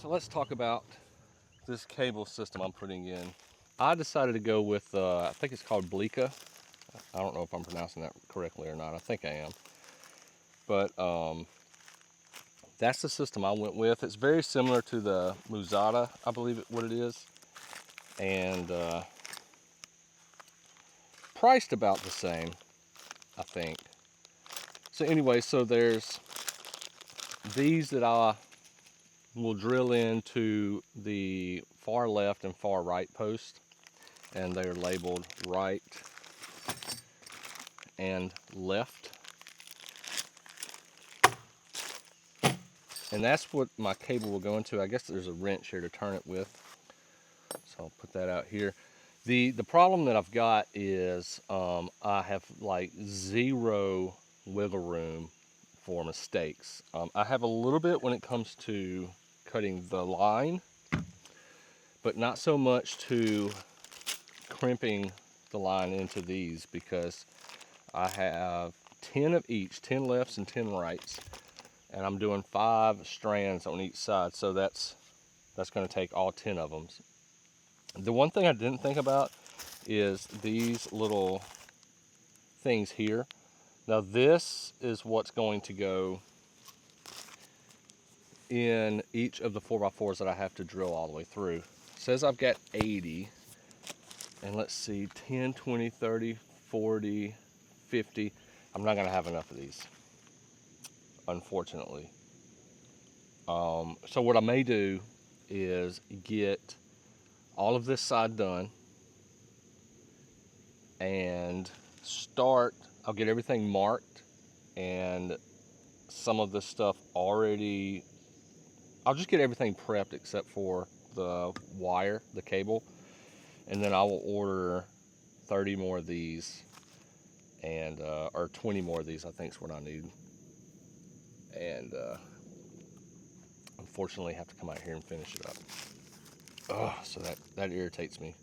So let's talk about this cable system I'm putting in. I decided to go with, I think it's called Blika. I don't know if I'm pronouncing that correctly or not. I think I am. But that's the system I went with. It's very similar to the Musada, I believe what it is. And priced about the same, I think. So anyway, so there's these that I will drill into the far left and far right post, and they are labeled right and left. And that's what my cable will go into. I guess there's a wrench here to turn it with, so I'll put that out here. The problem that I've got is I have like zero wiggle room for mistakes. I have a little bit when it comes to cutting the line, but not so much to crimping the line into these, because I have 10 of each, 10 lefts and 10 rights, and I'm doing 5 strands on each side, so that's going to take all 10 of them. The one thing I didn't think about is these little things here. Now this is what's going to go in each of the 4x4s that I have to drill all the way through. It says I've got 80, and let's see, 10, 20, 30, 40, 50. I'm not gonna have enough of these, unfortunately. So what I may do is get all of this side done and I'll get everything marked and some of this stuff already, I'll just get everything prepped except for the wire, the cable, and then I will order 30 more of these, and or 20 more of these, I think is what I need. And unfortunately have to come out here and finish it up. So that irritates me.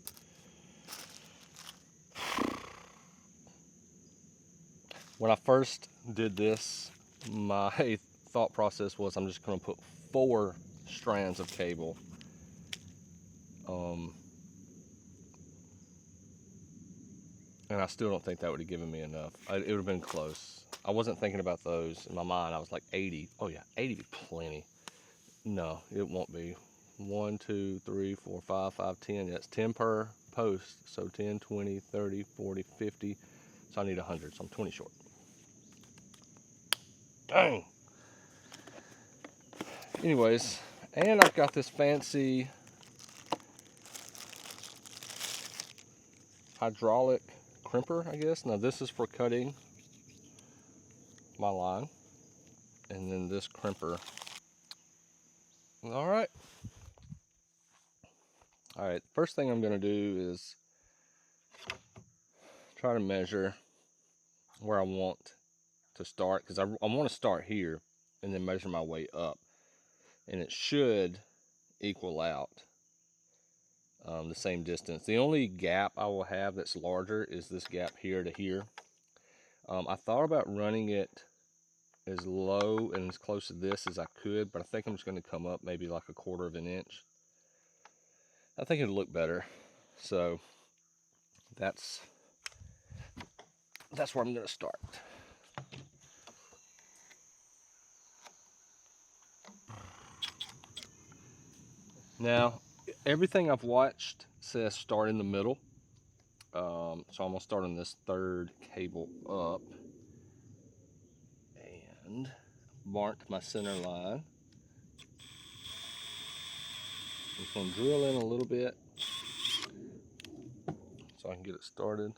When I first did this, my thought process was I'm just going to put 4 strands of cable. And I still don't think that would have given me enough. It would have been close. I wasn't thinking about those. In my mind, I was like 80. Oh yeah, 80 would be plenty. No, it won't be. 1, 2, 3, 4, 5, 5, 10. That's 10 per post. So 10, 20, 30, 40, 50. So I need 100, so I'm 20 short. Dang. Anyways, and I've got this fancy hydraulic crimper, I guess. Now this is for cutting my line, and then this crimper. All right, first thing I'm gonna do is try to measure where I want to start, because I want to start here and then measure my way up, and it should equal out the same distance. The only gap I will have that's larger is this gap here to here. I thought about running it as low and as close to this as I could, but I think I'm just going to come up maybe like 1/4 of an inch. I think it'll look better. So that's where I'm going to start. Now, everything I've watched says start in the middle. So I'm going to start on this 3rd cable up and mark my center line. I'm just going to drill in a little bit so I can get it started.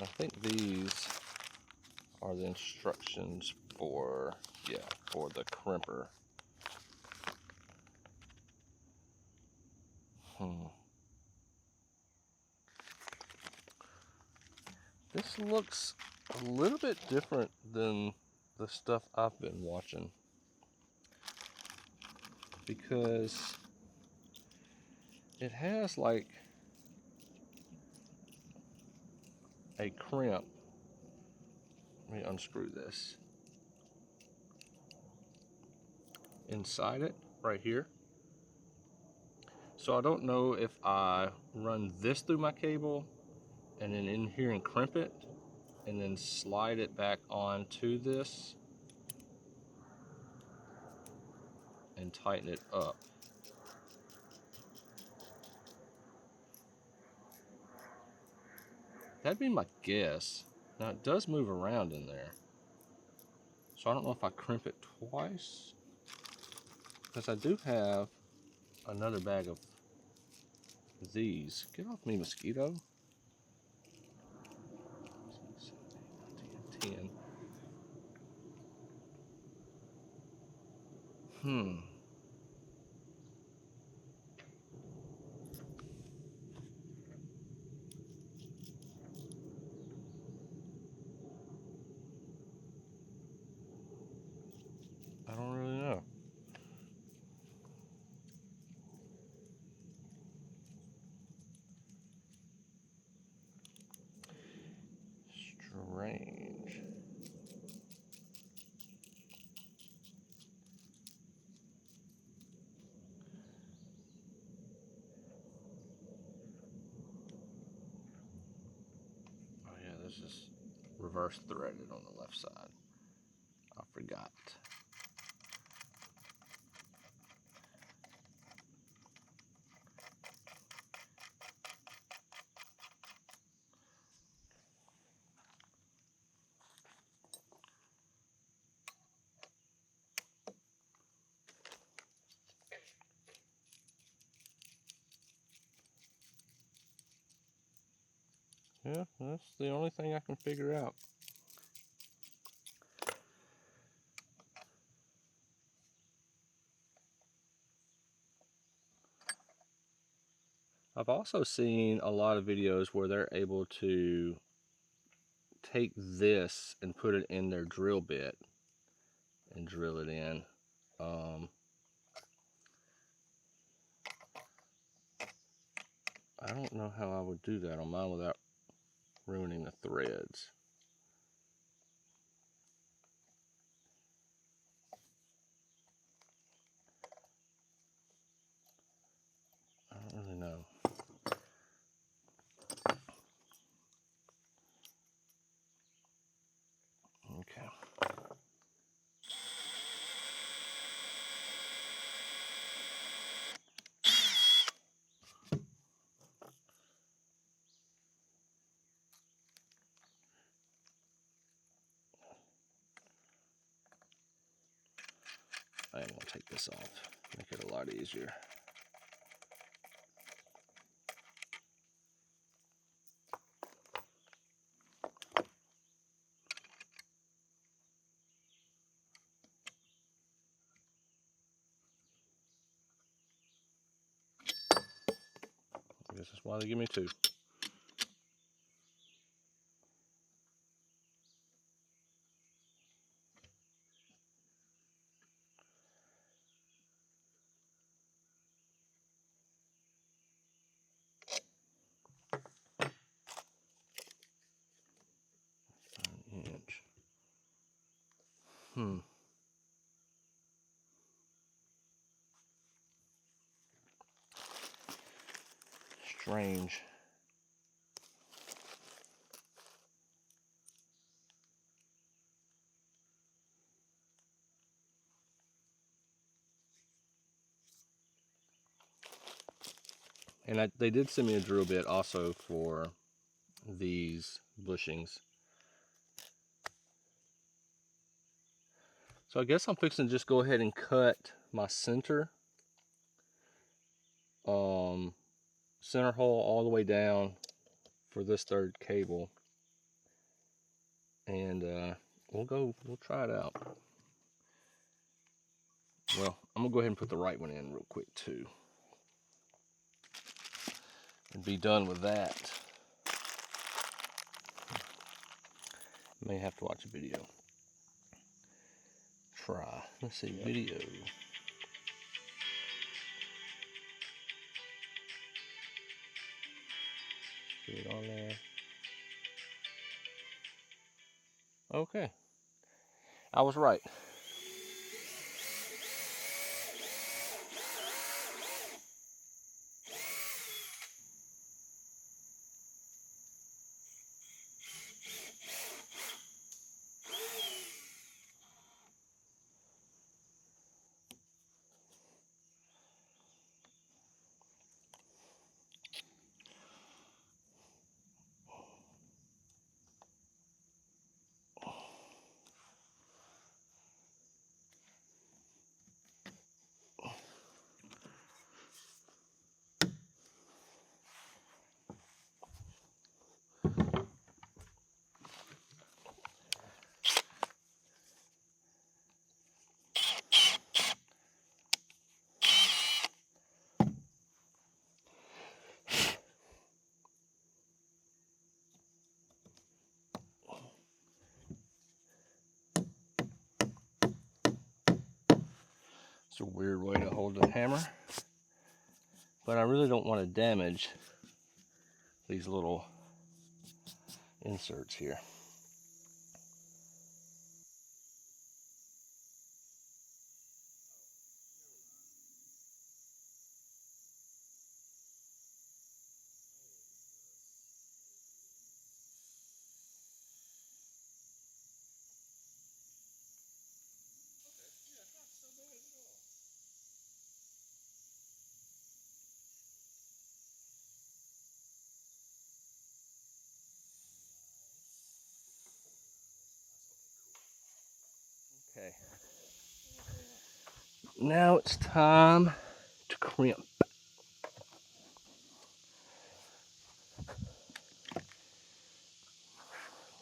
I think these are the instructions for the crimper. This looks a little bit different than the stuff I've been watching, because it has like a crimp. Let me unscrew this. inside it right here. So I don't know if I run this through my cable and then in here and crimp it and then slide it back onto this and tighten it up. That'd be my guess. Now it does move around in there. So I don't know if I crimp it twice, because I do have another bag of these. Get off me, mosquito. 10. I don't really know. Strange. Oh yeah, this is reverse threaded on the left side. I forgot. Yeah, that's the only thing I can figure out. I've also seen a lot of videos where they're able to take this and put it in their drill bit and drill it in. I don't know how I would do that on mine without ruining the threads. I don't really know. Okay. I am going to take this off, make it a lot easier. I guess that's why they give me two. An inch. Strange. And they did send me a drill bit also for these bushings. So I guess I'm fixing to just go ahead and cut my center center hole all the way down for this third cable, and we'll try it out. Well, I'm gonna go ahead and put the right one in real quick too, and be done with that. May have to watch a video. Try. Let's see, video. Put it on there. Okay. I was right. It's a weird way to hold the hammer, but I really don't want to damage these little inserts here. Okay. Now it's time to crimp.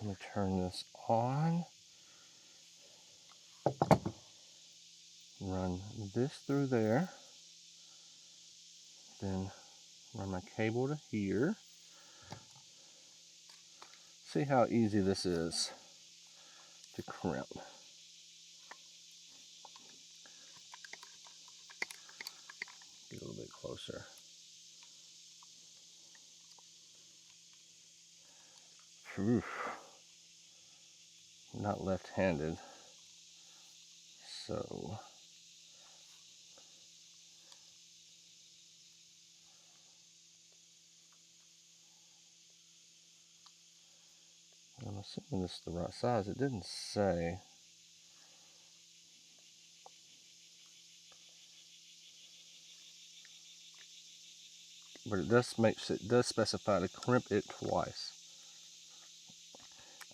Let me turn this on. Run this through there. Then run my cable to here. See how easy this is to crimp. Get a little bit closer. Oof. Not left-handed, so I'm assuming this is the right size. It didn't say. But it does specify to crimp it twice.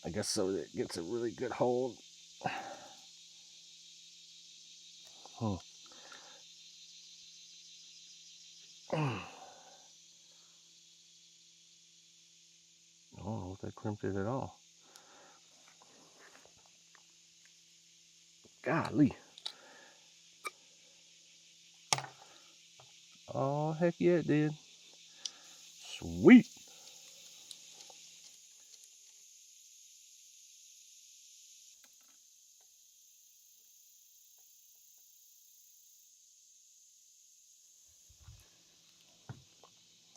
I guess so that it gets a really good hold. Oh, I don't know if they crimped it at all. Golly. Oh, heck yeah, it did. Sweet.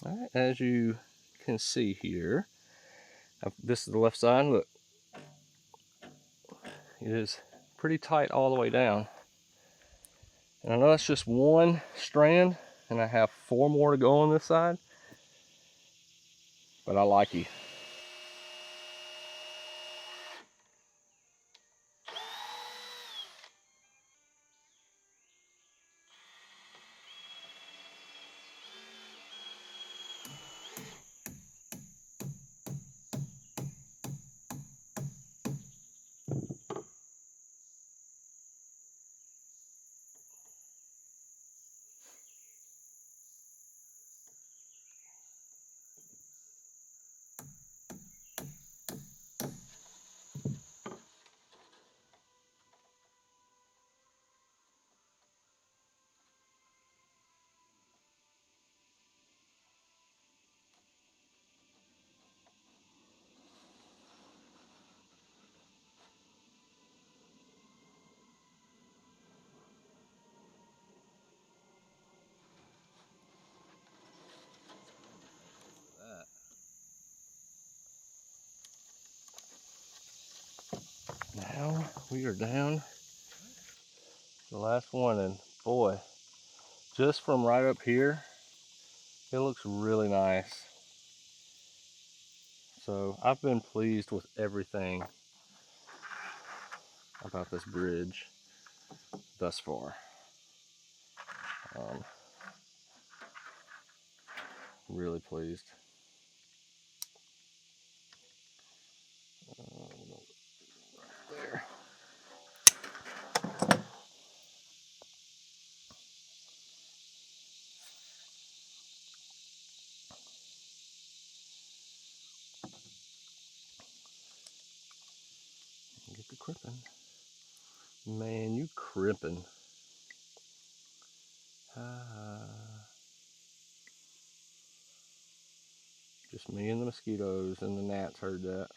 All right, as you can see here, this is the left side. Look, it is pretty tight all the way down. And I know that's just one strand, and I have 4 more to go on this side, but I like you. Now we are down to the last one, and boy, just from right up here, it looks really nice. So I've been pleased with everything about this bridge thus far. Really pleased. There. Get the crimping. Man, you crimping. Just me and the mosquitoes and the gnats heard that.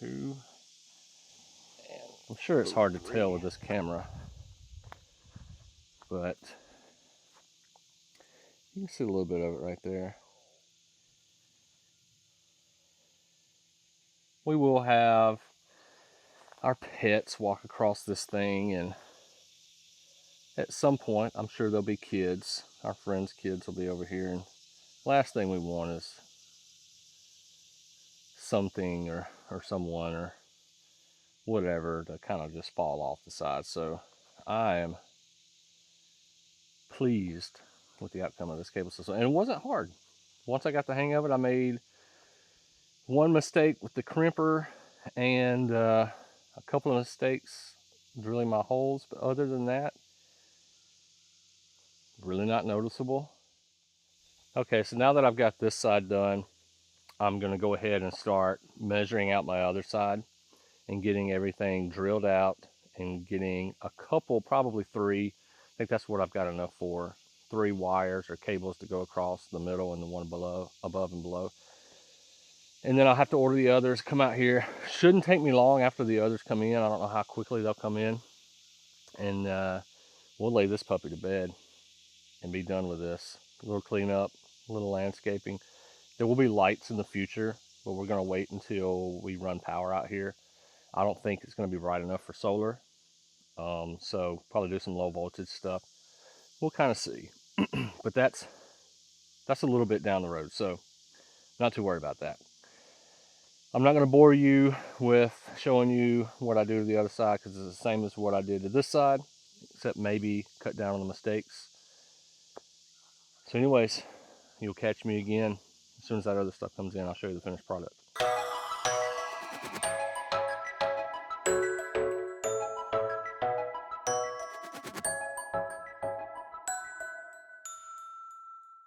2. And I'm sure it's hard to tell with this camera, but you can see a little bit of it right there. We will have our pets walk across this thing, and at some point, I'm sure there'll be kids. Our friends' kids will be over here, and last thing we want is something or someone or whatever to kind of just fall off the side. So I am pleased with the outcome of this cable system, and it wasn't hard. Once I got the hang of it, I made one mistake with the crimper and a couple of mistakes drilling my holes, but other than that, really not noticeable. Okay, so now that I've got this side done, I'm going to go ahead and start measuring out my other side and getting everything drilled out and getting a couple, probably 3, I think that's what I've got enough for, 3 wires or cables to go across the middle and the one below, above and below. And then I'll have to order the others, come out here. Shouldn't take me long after the others come in. I don't know how quickly they'll come in. And we'll lay this puppy to bed and be done with this. A little cleanup, a little landscaping. There will be lights in the future, but we're going to wait until we run power out here. I don't think it's going to be bright enough for solar. So probably do some low voltage stuff. We'll kind of see. But that's a little bit down the road, so not too worried about that. I'm not going to bore you with showing you what I do to the other side, because it's the same as what I did to this side, except maybe cut down on the mistakes. So anyways, you'll catch me again as soon as that other stuff comes in. I'll show you the finished product.